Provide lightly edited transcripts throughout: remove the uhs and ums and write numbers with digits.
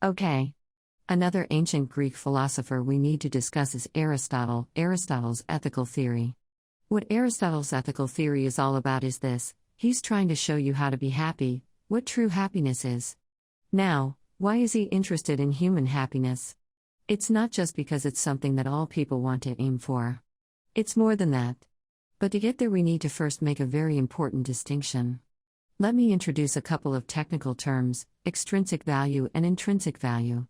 Okay. Another ancient Greek philosopher we need to discuss is Aristotle, Aristotle's ethical theory. What Aristotle's ethical theory is all about is this: he's trying to show you how to be happy, what true happiness is. Now, why is he interested in human happiness? It's not just because it's something that all people want to aim for. It's more than that. But to get there, we need to first make a very important distinction. Let me introduce a couple of technical terms: extrinsic value and intrinsic value.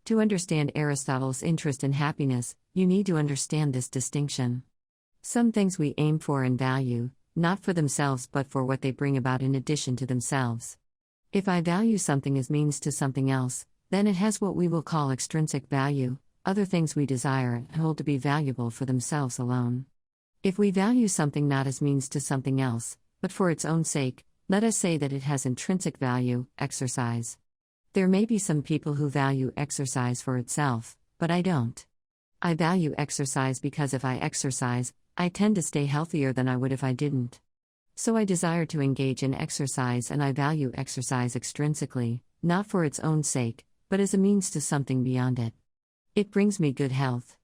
To understand Aristotle's interest in happiness, you need to understand this distinction. Some things we aim for and value, not for themselves but for what they bring about in addition to themselves. If I value something as means to something else, then it has what we will call extrinsic value, other things we desire and hold to be valuable for themselves alone. If we value something not as means to something else, but for its own sake, let us say that it has intrinsic value, exercise. There may be some people who value exercise for itself, but I don't. I value exercise because if I exercise, I tend to stay healthier than I would if I didn't. So I desire to engage in exercise, and I value exercise extrinsically, not for its own sake, but as a means to something beyond it. It brings me good health.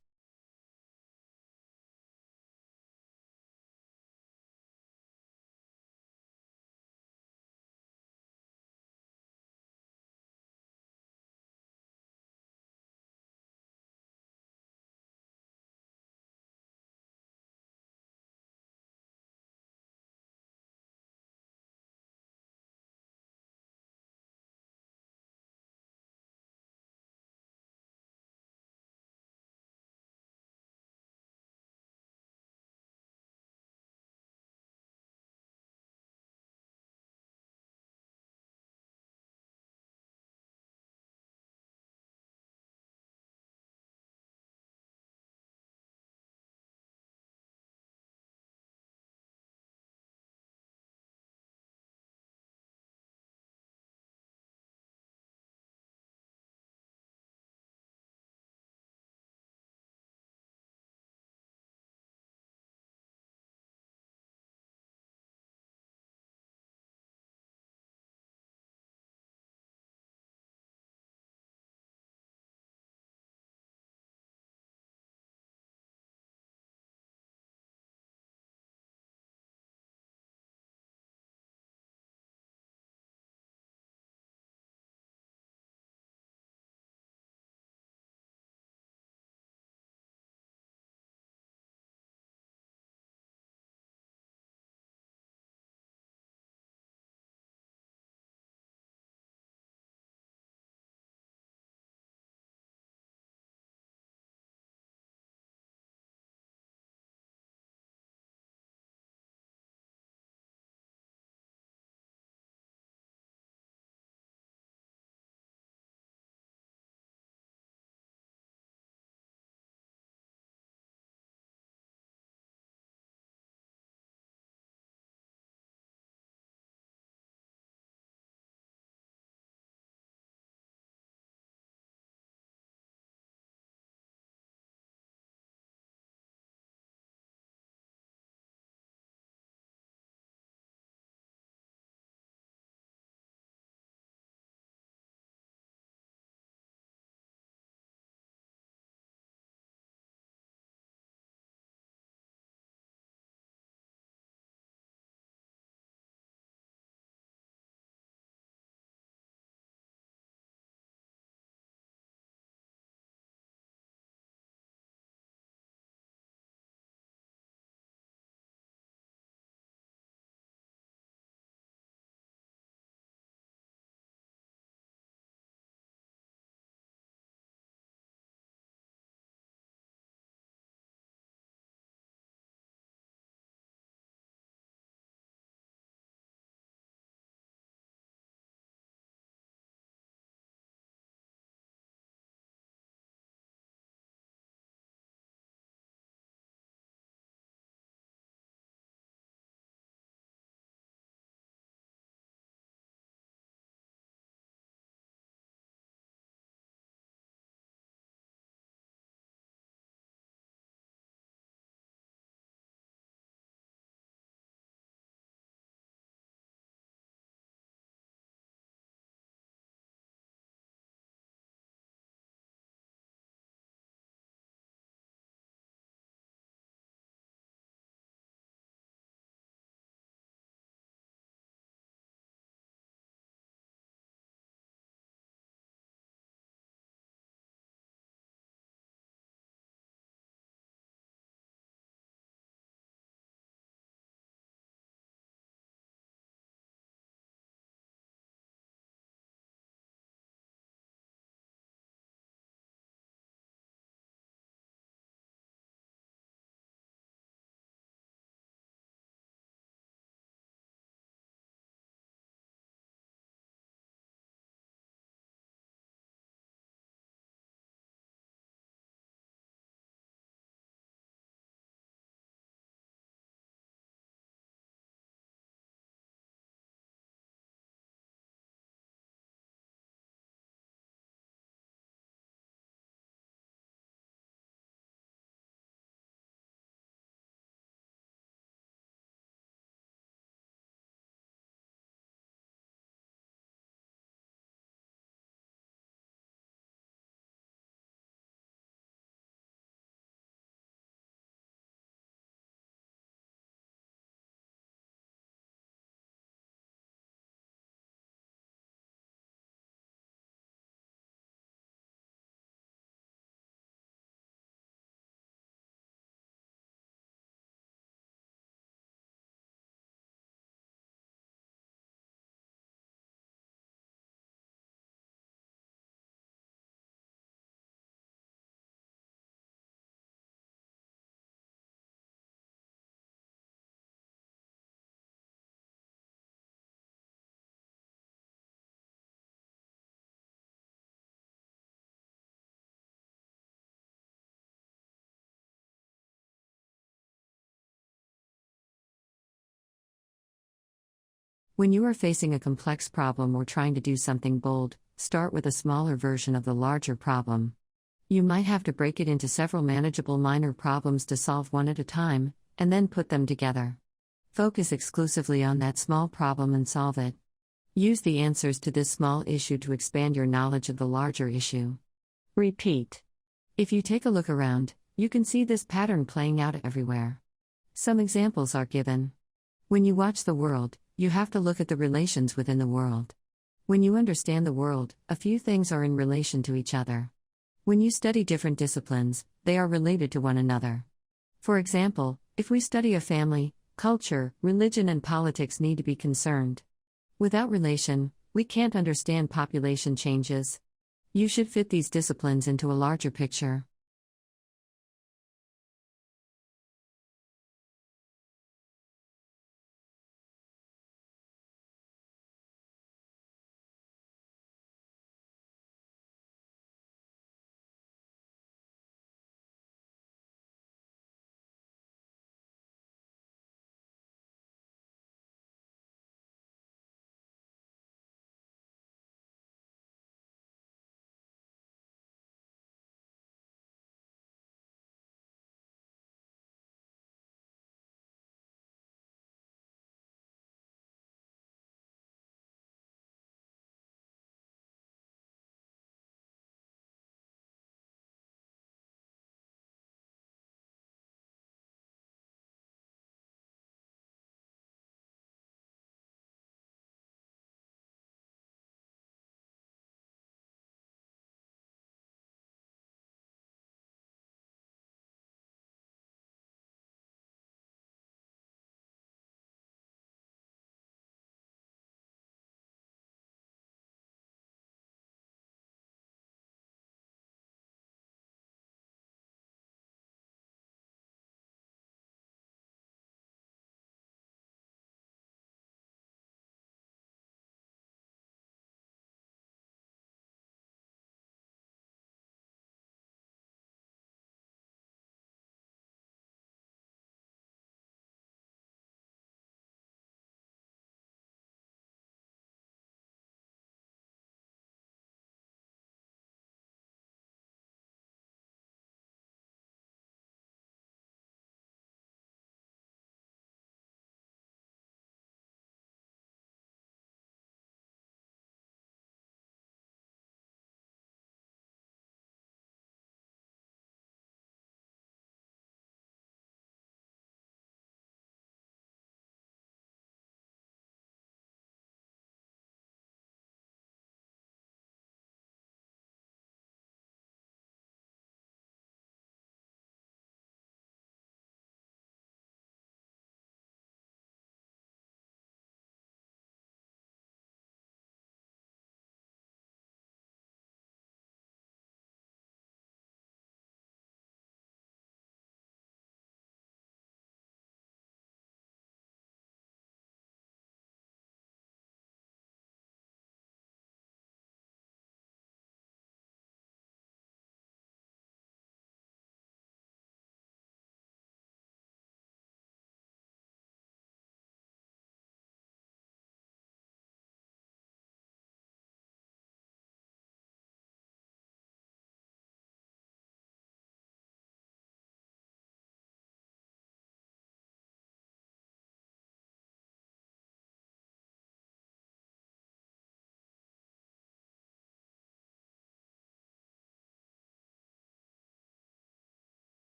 When you are facing a complex problem or trying to do something bold, start with a smaller version of the larger problem. You might have to break it into several manageable minor problems to solve one at a time, and then put them together. Focus exclusively on that small problem and solve it. Use the answers to this small issue to expand your knowledge of the larger issue. Repeat. If you take a look around, you can see this pattern playing out everywhere. Some examples are given. When you watch the world, you have to look at the relations within the world. When you understand the world, a few things are in relation to each other. When you study different disciplines, they are related to one another. For example, if we study a family, culture, religion, and politics need to be concerned. Without relation, we can't understand population changes. You should fit these disciplines into a larger picture.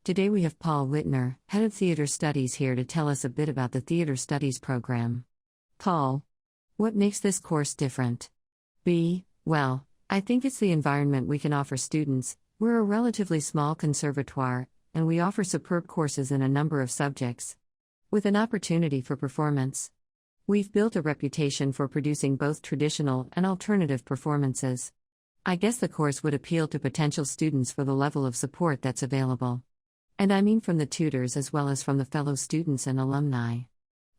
Today we have Paul Whitner, Head of Theater Studies, here to tell us a bit about the Theater Studies program. Paul, what makes this course different? Well, I think it's the environment we can offer students. We're a relatively small conservatoire, and we offer superb courses in a number of subjects, with an opportunity for performance. We've built a reputation for producing both traditional and alternative performances. I guess the course would appeal to potential students for the level of support that's available. And I mean from the tutors as well as from the fellow students and alumni.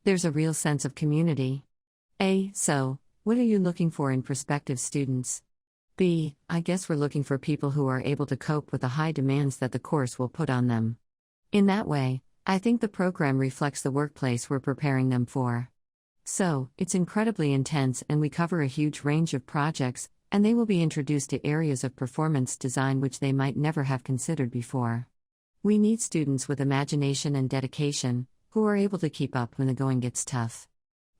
There's a real sense of community. So, what are you looking for in prospective students? I guess we're looking for people who are able to cope with the high demands that the course will put on them. In that way, I think the program reflects the workplace we're preparing them for. So, it's incredibly intense, and we cover a huge range of projects, and they will be introduced to areas of performance design which they might never have considered before. We need students with imagination and dedication, who are able to keep up when the going gets tough.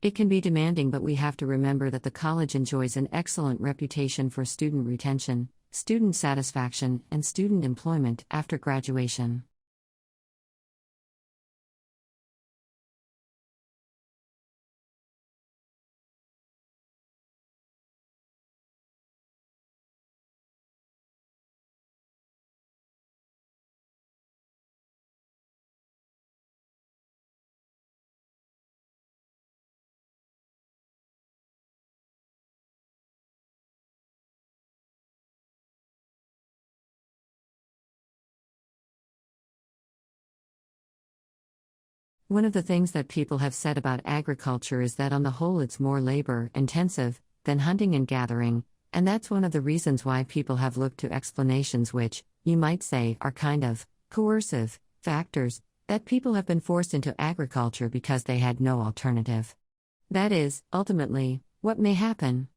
It can be demanding, but we have to remember that the college enjoys an excellent reputation for student retention, student satisfaction, and student employment after graduation. One of the things that people have said about agriculture is that on the whole it's more labor-intensive than hunting and gathering, and that's one of the reasons why people have looked to explanations which, you might say, are kind of coercive factors, that people have been forced into agriculture because they had no alternative. That is, ultimately, what may happen.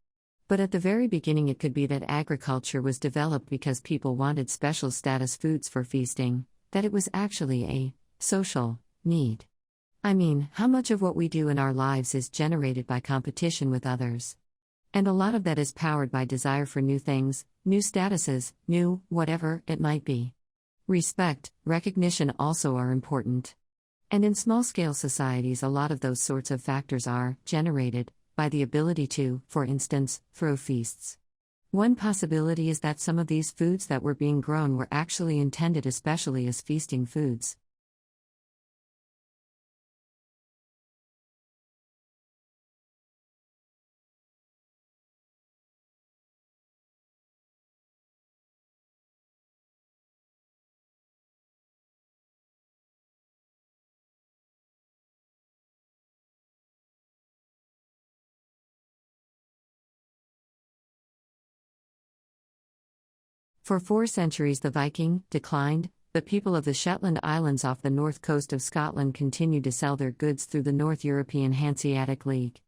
But at the very beginning it could be that agriculture was developed because people wanted special status foods for feasting, that it was actually a social need. I mean, how much of what we do in our lives is generated by competition with others? And a lot of that is powered by desire for new things, new statuses, new, whatever it might be. Respect, recognition also are important. And in small-scale societies a lot of those sorts of factors are generated by the ability to, for instance, throw feasts. One possibility is that some of these foods that were being grown were actually intended especially as feasting foods. For 4 centuries the Viking declined, but people of the Shetland Islands off the north coast of Scotland continued to sell their goods through the North European Hanseatic League.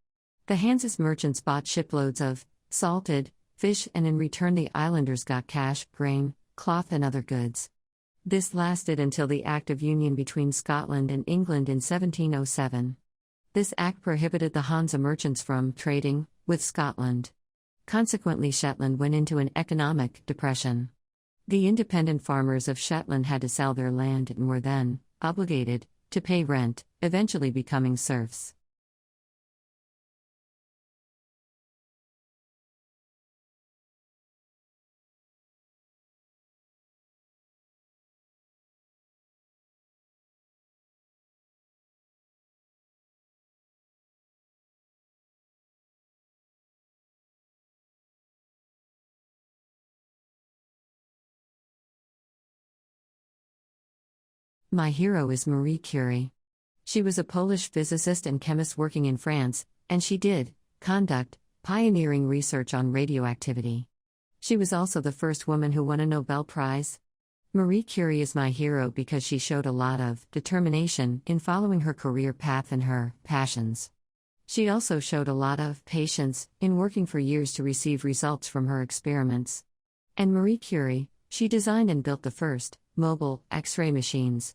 The Hanseatic merchants bought shiploads of salted fish, and in return the islanders got cash, grain, cloth and other goods. This lasted until the Act of Union between Scotland and England in 1707. This act prohibited the Hanse merchants from trading with Scotland. Consequently, Shetland went into an economic depression. The independent farmers of Shetland had to sell their land and were then obligated to pay rent, eventually becoming serfs. My hero is Marie Curie. She was a Polish physicist and chemist working in France, and she did conduct pioneering research on radioactivity. She was also the first woman who won a Nobel Prize. Marie Curie is my hero because she showed a lot of determination in following her career path and her passions. She also showed a lot of patience in working for years to receive results from her experiments. And Marie Curie, she designed and built the first mobile X-ray machines.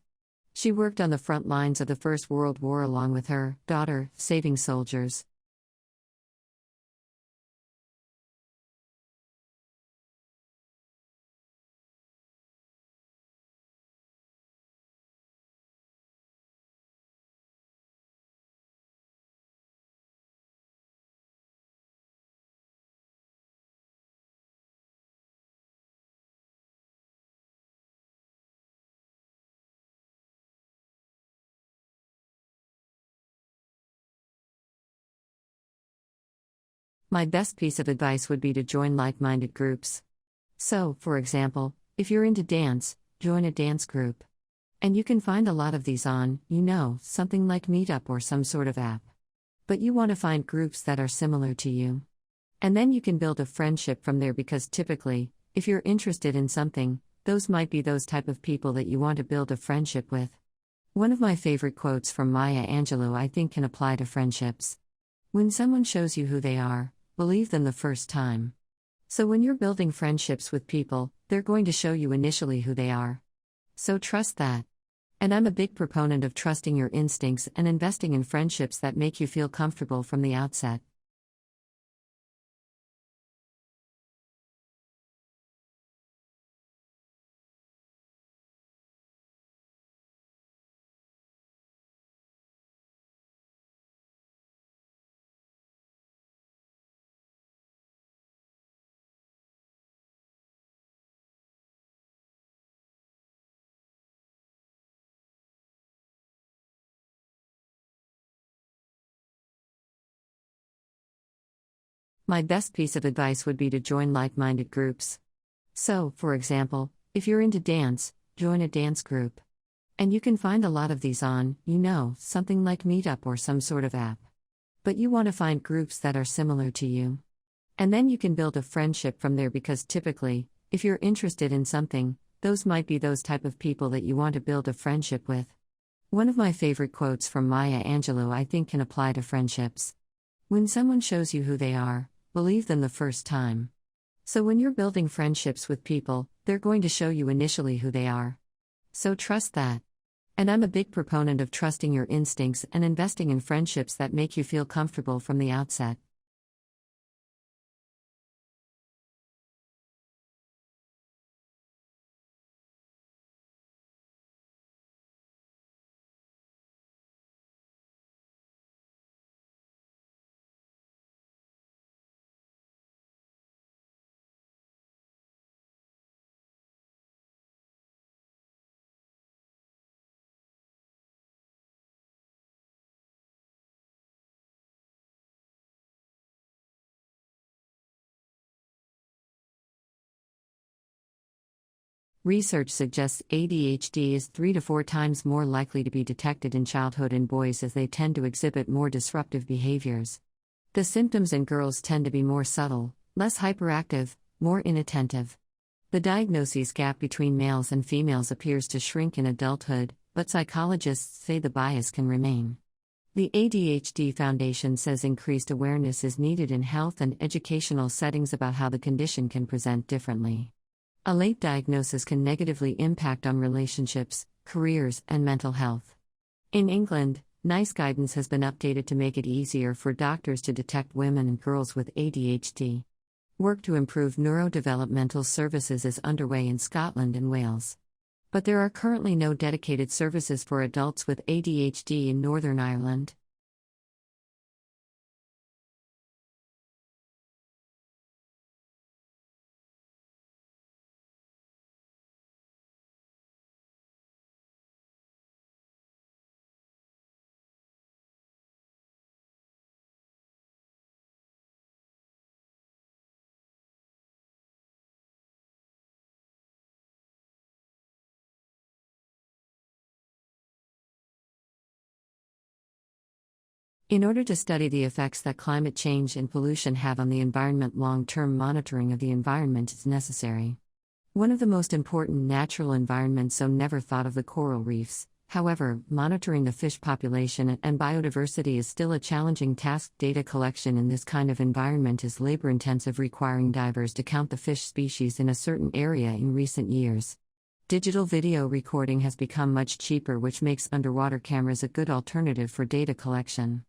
She worked on the front lines of the First World War along with her daughter, saving soldiers. My best piece of advice would be to join like-minded groups. So, for example, if you're into dance, join a dance group. And you can find a lot of these on, something like Meetup or some sort of app. But you want to find groups that are similar to you. And then you can build a friendship from there because typically, if you're interested in something, those might be those type of people that you want to build a friendship with. One of my favorite quotes from Maya Angelou I think can apply to friendships. When someone shows you who they are, believe them the first time. So when you're building friendships with people, they're going to show you initially who they are. So trust that. And I'm a big proponent of trusting your instincts and investing in friendships that make you feel comfortable from the outset. My best piece of advice would be to join like-minded groups. So, for example, if you're into dance, join a dance group. And you can find a lot of these on, something like Meetup or some sort of app. But you want to find groups that are similar to you. And then you can build a friendship from there because typically, if you're interested in something, those might be those type of people that you want to build a friendship with. One of my favorite quotes from Maya Angelou I think can apply to friendships. When someone shows you who they are, believe them the first time. So when you're building friendships with people, they're going to show you initially who they are. So trust that. And I'm a big proponent of trusting your instincts and investing in friendships that make you feel comfortable from the outset. Research suggests ADHD is 3 to 4 times more likely to be detected in childhood in boys as they tend to exhibit more disruptive behaviors. The symptoms in girls tend to be more subtle, less hyperactive, more inattentive. The diagnosis gap between males and females appears to shrink in adulthood, but psychologists say the bias can remain. The ADHD Foundation says increased awareness is needed in health and educational settings about how the condition can present differently. A late diagnosis can negatively impact on relationships, careers, and mental health. In England, NICE guidance has been updated to make it easier for doctors to detect women and girls with ADHD. Work to improve neurodevelopmental services is underway in Scotland and Wales. But there are currently no dedicated services for adults with ADHD in Northern Ireland. In order to study the effects that climate change and pollution have on the environment, long-term monitoring of the environment is necessary. One of the most important natural environments so never thought of the coral reefs. However, monitoring the fish population and biodiversity is still a challenging task. Data collection in this kind of environment is labor-intensive, requiring divers to count the fish species in a certain area in recent years. Digital video recording has become much cheaper, which makes underwater cameras a good alternative for data collection.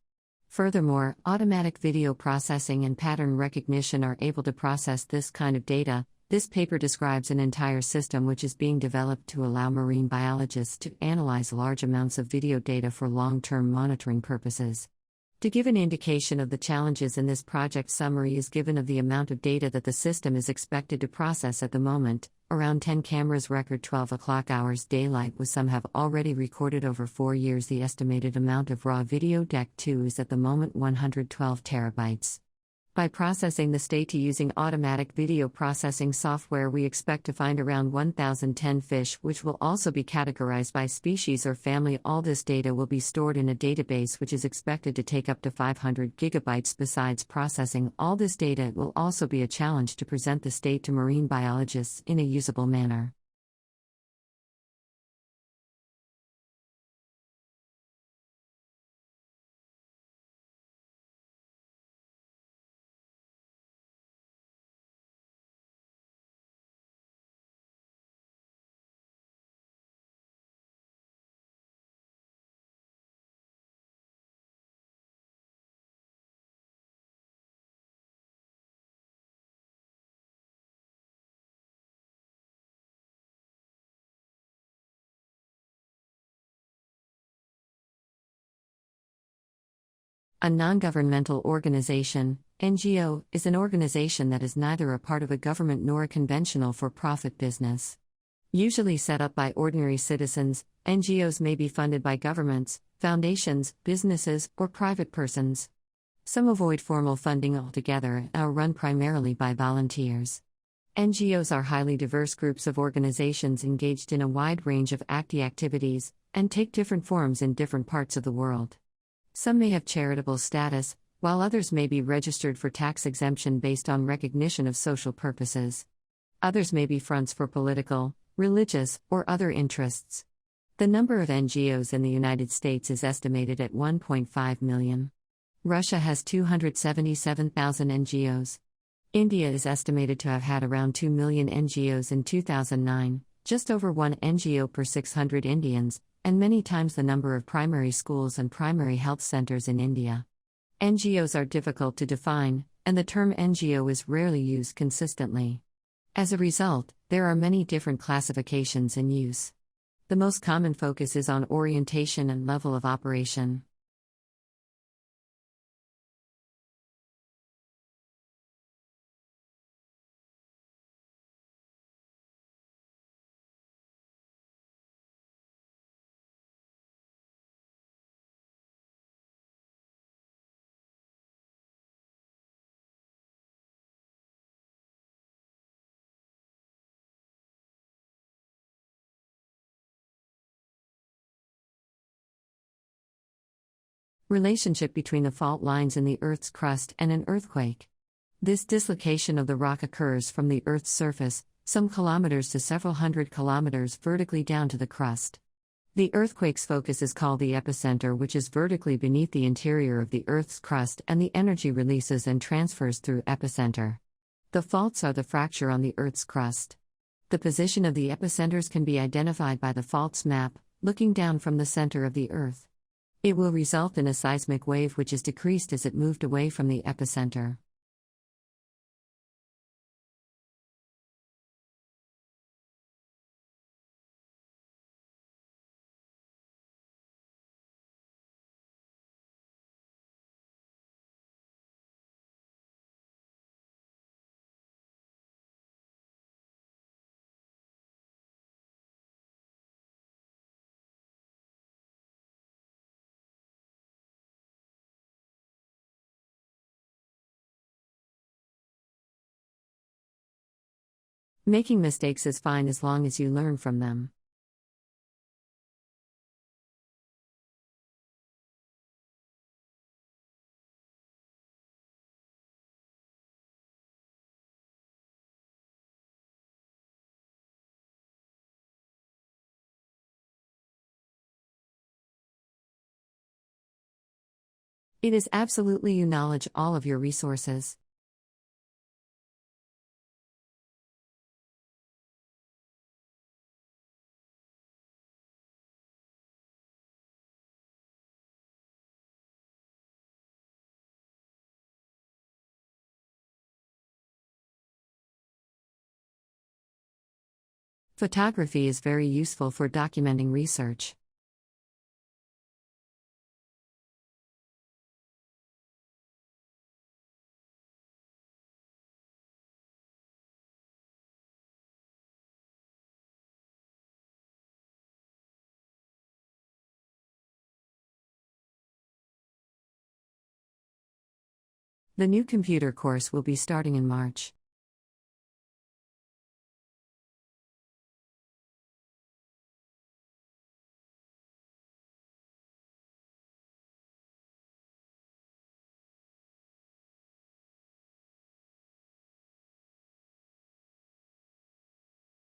Furthermore, automatic video processing and pattern recognition are able to process this kind of data. This paper describes an entire system which is being developed to allow marine biologists to analyze large amounts of video data for long-term monitoring purposes. To give an indication of the challenges in this project, summary is given of the amount of data that the system is expected to process at the moment. Around 10 cameras record 12 o'clock hours daylight, with some have already recorded over 4 years. The estimated amount of raw video DEC2 is at the moment 112 terabytes. By processing this data using automatic video processing software, we expect to find around 1,010 fish, which will also be categorized by species or family. All this data will be stored in a database which is expected to take up to 500 gigabytes. Besides processing all this data, it will also be a challenge to present this data to marine biologists in a usable manner. A non-governmental organization, NGO, is an organization that is neither a part of a government nor a conventional for-profit business. Usually set up by ordinary citizens, NGOs may be funded by governments, foundations, businesses, or private persons. Some avoid formal funding altogether and are run primarily by volunteers. NGOs are highly diverse groups of organizations engaged in a wide range of activities, and take different forms in different parts of the world. Some may have charitable status, while others may be registered for tax exemption based on recognition of social purposes. Others may be fronts for political, religious, or other interests. The number of NGOs in the United States is estimated at 1.5 million. Russia has 277,000 NGOs. India is estimated to have had around 2 million NGOs in 2009, just over 1 NGO per 600 Indians, and many times the number of primary schools and primary health centers in India. NGOs are difficult to define, and the term NGO is rarely used consistently. As a result, there are many different classifications in use. The most common focus is on orientation and level of operation. Relationship between the fault lines in the Earth's crust and an earthquake. This dislocation of the rock occurs from the Earth's surface, some kilometers to several hundred kilometers vertically down to the crust. The earthquake's focus is called the epicenter, which is vertically beneath the interior of the Earth's crust, and the energy releases and transfers through epicenter. The faults are the fracture on the Earth's crust. The position of the epicenters can be identified by the faults map, looking down from the center of the Earth. It will result in a seismic wave which is decreased as it moved away from the epicenter. Making mistakes is fine as long as you learn from them. It is absolutely you knowledge all of your resources. Photography is very useful for documenting research. The new computer course will be starting in March.